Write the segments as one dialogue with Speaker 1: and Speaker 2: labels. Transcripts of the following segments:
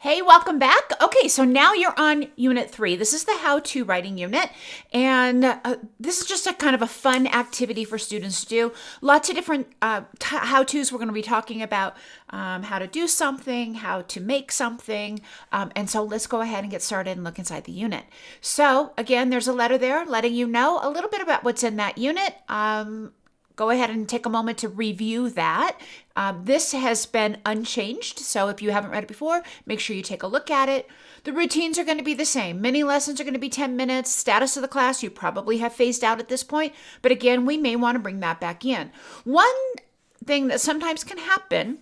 Speaker 1: Hey, welcome back. Okay, so now you're on Unit 3. This is the how-to writing unit, and this is just a kind of a fun activity for students to do. Lots of different how-tos. We're going to be talking about how to do something, how to make something, and so let's go ahead and get started and look inside the unit. So again, there's a letter there letting you know a little bit about what's in that unit. Go ahead and take a moment to review that. This has been unchanged, so if you haven't read it before, make sure you take a look at it. The routines are going to be the same. Mini lessons are going to be 10 minutes. Status of the class, you probably have phased out at this point, but again, we may want to bring that back in. One thing that sometimes can happen,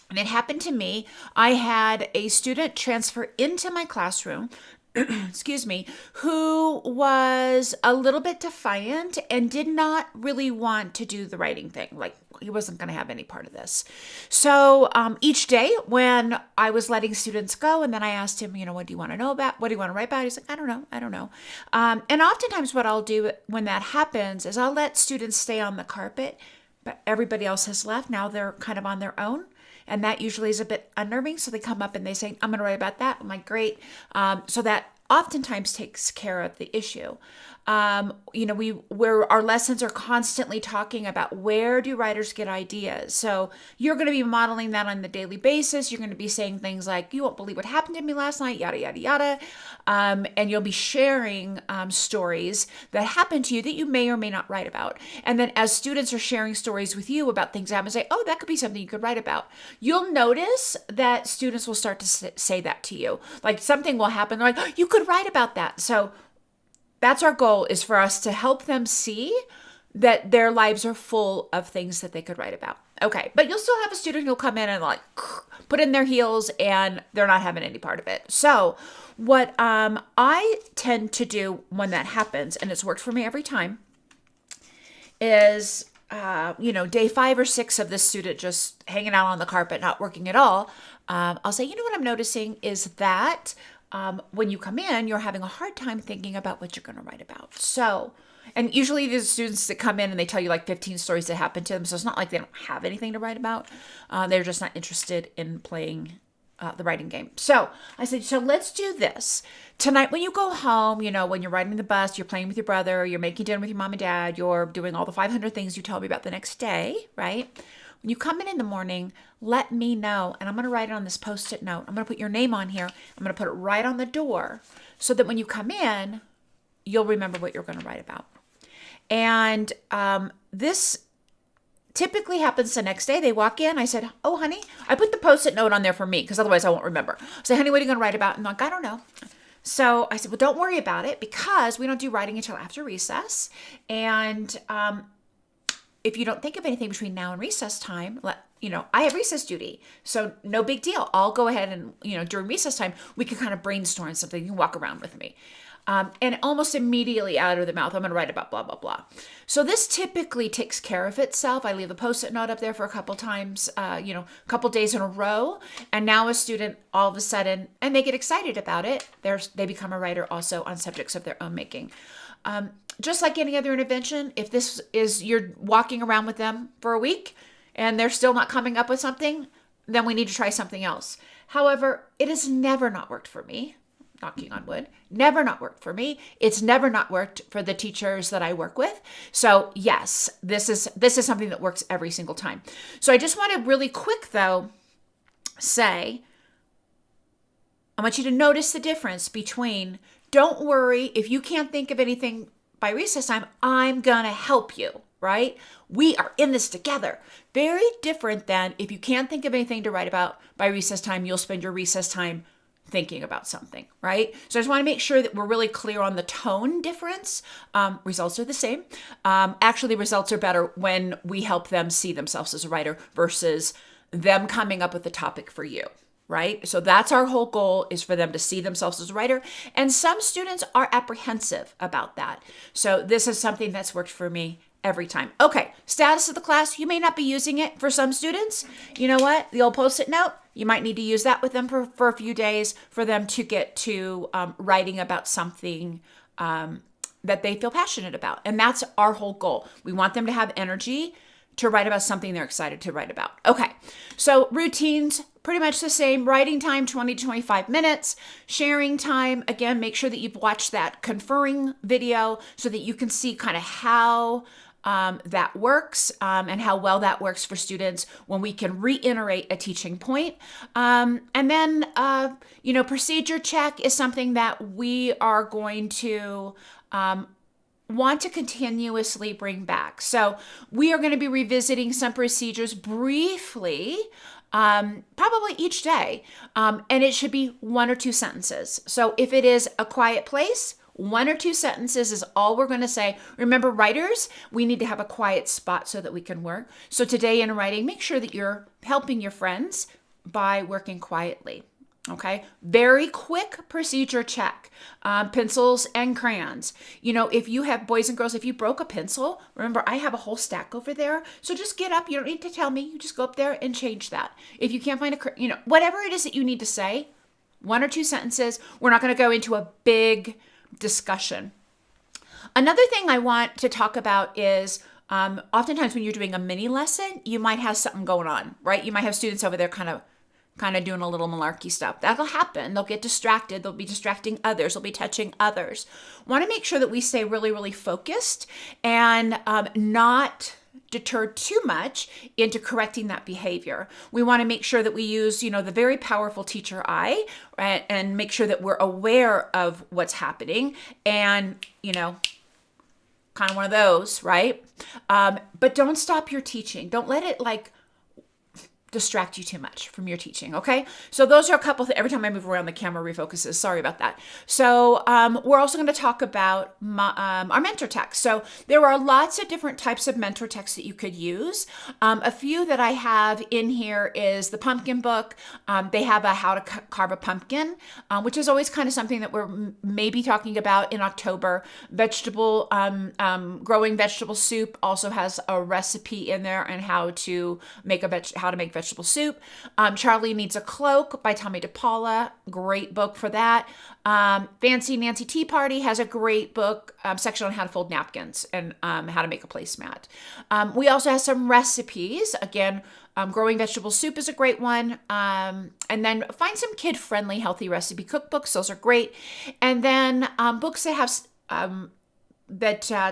Speaker 1: and it happened to me, I had a student transfer into my classroom excuse me, who was a little bit defiant and did not really want to do the writing thing. Like he wasn't going to have any part of this. So each day when I was letting students go, and then I asked him, what do you want to know about? What do you want to write about? He's like, I don't know. And oftentimes what I'll do when that happens is I'll let students stay on the carpet, but everybody else has left. Now they're kind of on their own. And that usually is a bit unnerving. So they come up and they say, I'm going to write about that. I'm like, great. So that oftentimes takes care of the issue. Where our lessons are constantly talking about where do writers get ideas. So you're going to be modeling that on the daily basis. You're going to be saying things like, you won't believe what happened to me last night, yada, yada, yada. And you'll be sharing stories that happen to you that you may or may not write about. And then as students are sharing stories with you about things that happen, say, oh, that could be something you could write about. You'll notice that students will start to say that to you. Like something will happen. They're like, oh, you could write about that. So that's our goal, is for us to help them see that their lives are full of things that they could write about. Okay, but you'll still have a student who'll come in and like put in their heels and they're not having any part of it. So what I tend to do when that happens, and it's worked for me every time, is day 5 or 6 of this student just hanging out on the carpet, not working at all, I'll say, what I'm noticing is that when you come in, you're having a hard time thinking about what you're going to write about. So, and usually there's students that come in and they tell you like 15 stories that happened to them. So it's not like they don't have anything to write about. They're just not interested in playing the writing game. So I said, so let's do this. Tonight when you go home, when you're riding the bus, you're playing with your brother, you're making dinner with your mom and dad, you're doing all the 500 things you tell me about the next day, right? When you come in the morning, let me know. And I'm going to write it on this Post-it note. I'm going to put your name on here. I'm going to put it right on the door so that when you come in, you'll remember what you're going to write about. And this typically happens the next day. They walk in. I said, oh, honey, I put the Post-it note on there for me because otherwise I won't remember. I say, honey, what are you going to write about? And I'm like, I don't know. So I said, well, don't worry about it because we don't do writing until after recess. And if you don't think of anything between now and recess time, I have recess duty. So no big deal. I'll go ahead and, during recess time, we can kind of brainstorm something. You can walk around with me. And almost immediately out of the mouth, I'm going to write about blah, blah, blah. So this typically takes care of itself. I leave the Post-it note up there for a couple times, a couple days in a row. And now a student all of a sudden, and they get excited about it, they become a writer also on subjects of their own making. Just like any other intervention, if this is you're walking around with them for a week and they're still not coming up with something, then we need to try something else. However, it has never not worked for me. Knocking on wood, never not worked for me. It's never not worked for the teachers that I work with. So yes, this is something that works every single time. So I just want to really quick though say, I want you to notice the difference between, don't worry if you can't think of anything by recess time, I'm gonna help you, right? We are in this together. Very different than if you can't think of anything to write about by recess time, you'll spend your recess time thinking about something, right? So I just want to make sure that we're really clear on the tone difference. Results are the same. Actually, results are better when we help them see themselves as a writer versus them coming up with the topic for you, right? So that's our whole goal, is for them to see themselves as a writer. And some students are apprehensive about that. So this is something that's worked for me every time. Okay, status of the class. You may not be using it for some students. You know what? The old Post-it note, you might need to use that with them for a few days for them to get to writing about something that they feel passionate about. And that's our whole goal. We want them to have energy to write about something they're excited to write about. Okay, so routines, pretty much the same. Writing time, 20 to 25 minutes. Sharing time, again, make sure that you've watched that conferring video so that you can see kind of how that works and how well that works for students when we can reiterate a teaching point. And then, procedure check is something that we are going to want to continuously bring back. So we are going to be revisiting some procedures briefly, probably each day. And it should be 1 or 2 sentences. So if it is a quiet place, 1 or 2 sentences is all we're going to say. Remember, writers, we need to have a quiet spot so that we can work. So today in writing, make sure that you're helping your friends by working quietly. Okay, very quick procedure check. Pencils and crayons. If you have boys and girls, if you broke a pencil, remember I have a whole stack over there. So just get up. You don't need to tell me. You just go up there and change that. If you can't find whatever it is that you need to say, 1 or 2 sentences. We're not going to go into a big discussion. Another thing I want to talk about is oftentimes when you're doing a mini lesson, you might have something going on, right? You might have students over there kind of doing a little malarkey stuff. That'll happen. They'll get distracted. They'll be distracting others. They'll be touching others. Want to make sure that we stay really, really focused and not deterred too much into correcting that behavior. We want to make sure that we use, the very powerful teacher eye, right? And make sure that we're aware of what's happening and, kind of one of those, right? But don't stop your teaching. Don't let it distract you too much from your teaching, okay? So those are a couple every time I move around, the camera refocuses. Sorry about that. So we're also going to talk about our mentor text. So there are lots of different types of mentor text that you could use. A few that I have in here is the pumpkin book. They have a how to carve a pumpkin, which is always kind of something that we're maybe talking about in October. Growing vegetable soup also has a recipe in there and how to make vegetable soup. Charlie Needs a Cloak by Tommy DePaula. Great book for that. Fancy Nancy Tea Party has a great book section on how to fold napkins and how to make a placemat. We also have some recipes. Again, Growing Vegetable Soup is a great one. And then find some kid-friendly healthy recipe cookbooks. Those are great. And then books that have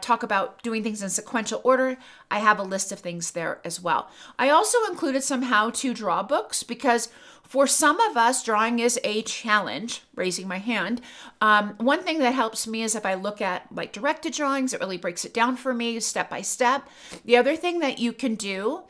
Speaker 1: talk about doing things in sequential order. I have a list of things there as well. I also included some how-to draw books because for some of us, drawing is a challenge, raising my hand. One thing that helps me is if I look at directed drawings, it really breaks it down for me step by step. The other thing that you can do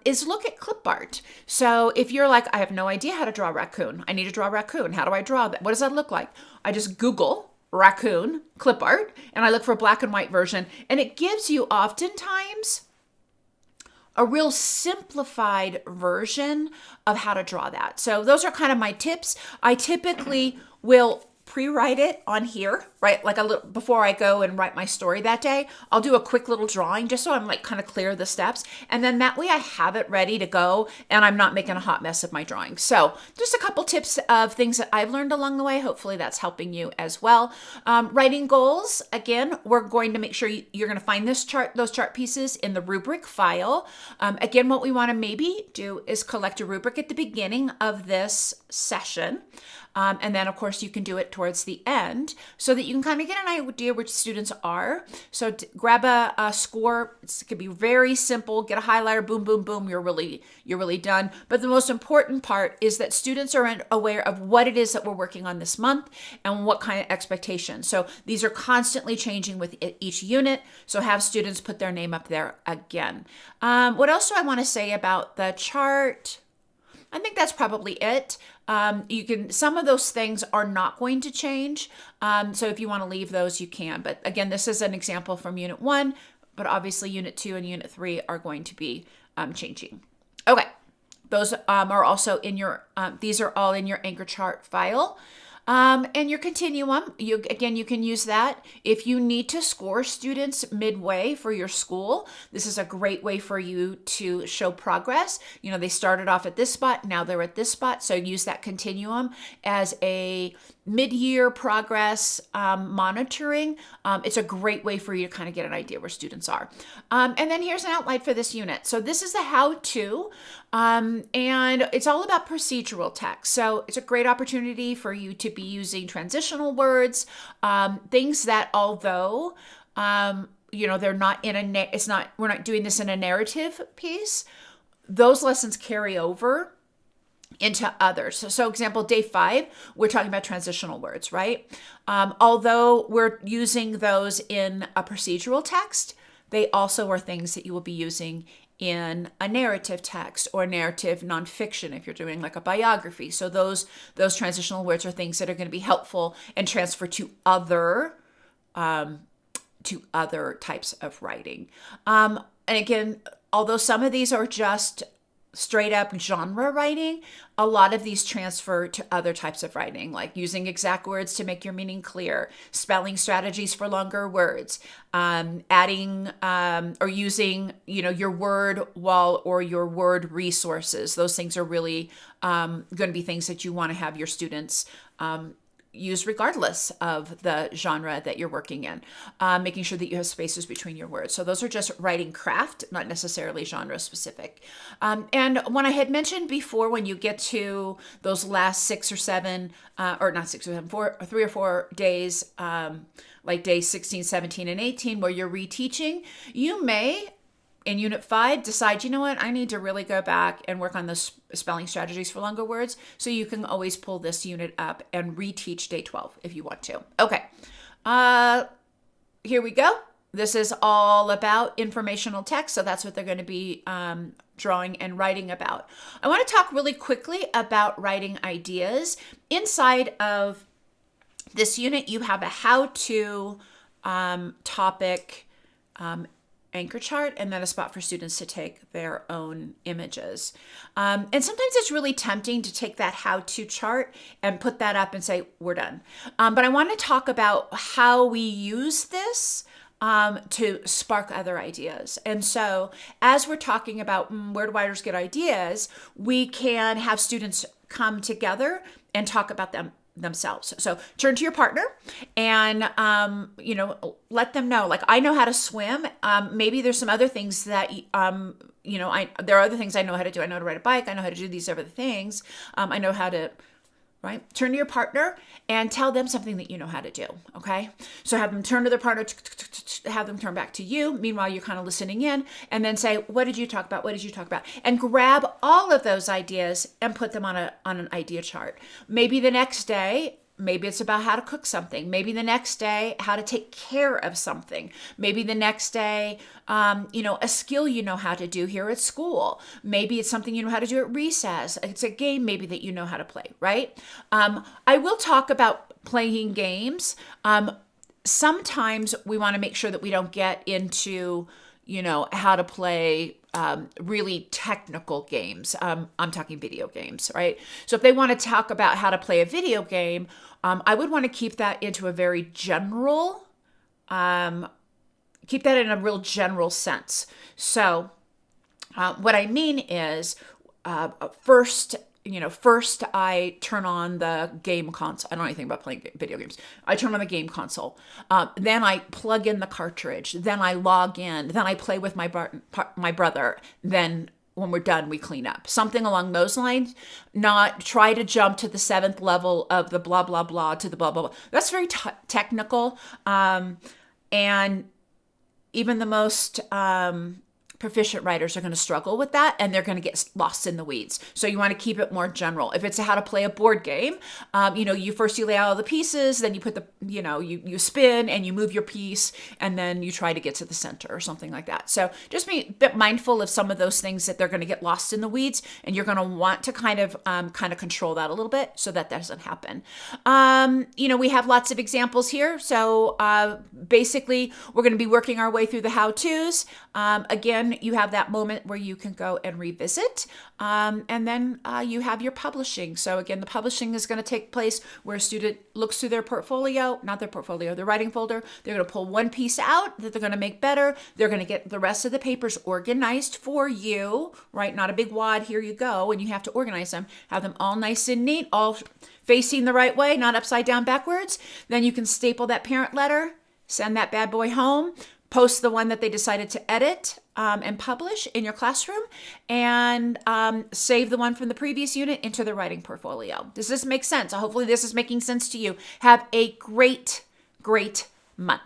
Speaker 1: is look at clip art. So if you're like, I have no idea how to draw a raccoon. I need to draw a raccoon. How do I draw that? What does that look like? I just Google raccoon clip art and I look for a black and white version, and it gives you oftentimes a real simplified version of how to draw that. So those are kind of my tips. I typically will pre-write it on here, right? Like a little before I go and write my story that day, I'll do a quick little drawing just so I'm kind of clear of the steps. And then that way I have it ready to go and I'm not making a hot mess of my drawing. So just a couple tips of things that I've learned along the way. Hopefully that's helping you as well. Writing goals. Again, we're going to make sure you're going to find those chart pieces in the rubric file. Again, what we want to maybe do is collect a rubric at the beginning of this session. And then, of course, you can do it towards the end so that you can kind of get an idea which students are. So grab a score. It could be very simple. Get a highlighter. Boom, boom, boom. You're really done. But the most important part is that students are aware of what it is that we're working on this month and what kind of expectations. So these are constantly changing with each unit. So have students put their name up there again. What else do I want to say about the chart? I think that's probably it. Some of those things are not going to change. So if you want to leave those, you can. But again, this is an example from Unit 1, but obviously Unit 2 and Unit 3 are going to be changing. Okay, those are also in these are all in your anchor chart file. And your continuum, you can use that. If you need to score students midway for your school, this is a great way for you to show progress. They started off at this spot, now they're at this spot. So use that continuum as a mid-year progress monitoring. It's a great way for you to kind of get an idea where students are. And then here's an outline for this unit. So this is the how-to. And it's all about procedural text. So it's a great opportunity for you to be using transitional words, things that although, they're not in we're not doing this in a narrative piece, those lessons carry over into others. So example, day 5, we're talking about transitional words, right? Although we're using those in a procedural text, they also are things that you will be using in a narrative text or narrative nonfiction if you're doing like a biography. So those transitional words are things that are going to be helpful and transfer to other types of writing. And again, although some of these are just straight up genre writing, a lot of these transfer to other types of writing, like using exact words to make your meaning clear, spelling strategies for longer words, adding or using, your word wall or your word resources. Those things are really going to be things that you want to have your students use regardless of the genre that you're working in, making sure that you have spaces between your words. So those are just writing craft, not necessarily genre specific. And when I had mentioned before, when you get to those last 6 or 7, or not 6 or 7, 3 or 4 days, like days 16, 17, and 18, where you're reteaching, you may in Unit 5, decide, you know what, I need to really go back and work on the spelling strategies for longer words. So you can always pull this unit up and reteach day 12 if you want to. Okay, here we go. This is all about informational text. So that's what they're going to be drawing and writing about. I want to talk really quickly about writing ideas. Inside of this unit, you have a how-to topic anchor chart, and then a spot for students to take their own images. And sometimes it's really tempting to take that how-to chart and put that up and say, we're done. But I want to talk about how we use this to spark other ideas. And so as we're talking about where do writers get ideas, we can have students come together and talk about them themselves. So turn to your partner and, let them know, like, I know how to swim. Maybe there's some other things that, there are other things I know how to do. I know how to ride a bike. I know how to do these other things. I know how to, right? Turn to your partner and tell them something that you know how to do. Okay. So have them turn to their partner, have them turn back to you. Meanwhile, you're kind of listening in, and then say, what did you talk about? What did you talk about? And grab all of those ideas and put them on an idea chart. Maybe the next day, maybe it's about how to cook something. Maybe the next day, how to take care of something. Maybe the next day, a skill you know how to do here at school. Maybe it's something you know how to do at recess. It's a game maybe that you know how to play, right? I will talk about playing games. Sometimes we want to make sure that we don't get into, how to play really technical games. I'm talking video games, right? So if they want to talk about how to play a video game, I would want to keep that into a very general, keep that in a real general sense. So what I mean is first I turn on the game console. I don't know anything about playing video games. I turn on the game console. Then I plug in the cartridge. Then I log in. Then I play with my brother. Then when we're done, we clean up. Something along those lines. Not try to jump to the 7th level of the blah, blah, blah to the blah, blah, blah. That's very technical. And even the most proficient writers are going to struggle with that, and they're going to get lost in the weeds. So you want to keep it more general. If it's how to play a board game, you lay out all the pieces, then you put you spin and you move your piece, and then you try to get to the center or something like that. So just be a bit mindful of some of those things that they're going to get lost in the weeds, and you're going to want to kind of control that a little bit so that doesn't happen. We have lots of examples here. So basically, we're going to be working our way through the how-tos. Again, you have that moment where you can go and revisit, and then you have your publishing. So again, the publishing is going to take place where a student looks through their writing folder. They're going to pull one piece out that they're going to make better. They're going to get the rest of the papers organized for you, right? Not a big wad, here you go, and you have to organize them, have them all nice and neat, all facing the right way, not upside down backwards. Then you can staple that parent letter, send that bad boy home, post the one that they decided to edit and publish in your classroom, and save the one from the previous unit into the writing portfolio. Does this make sense? Hopefully this is making sense to you. Have a great, great month.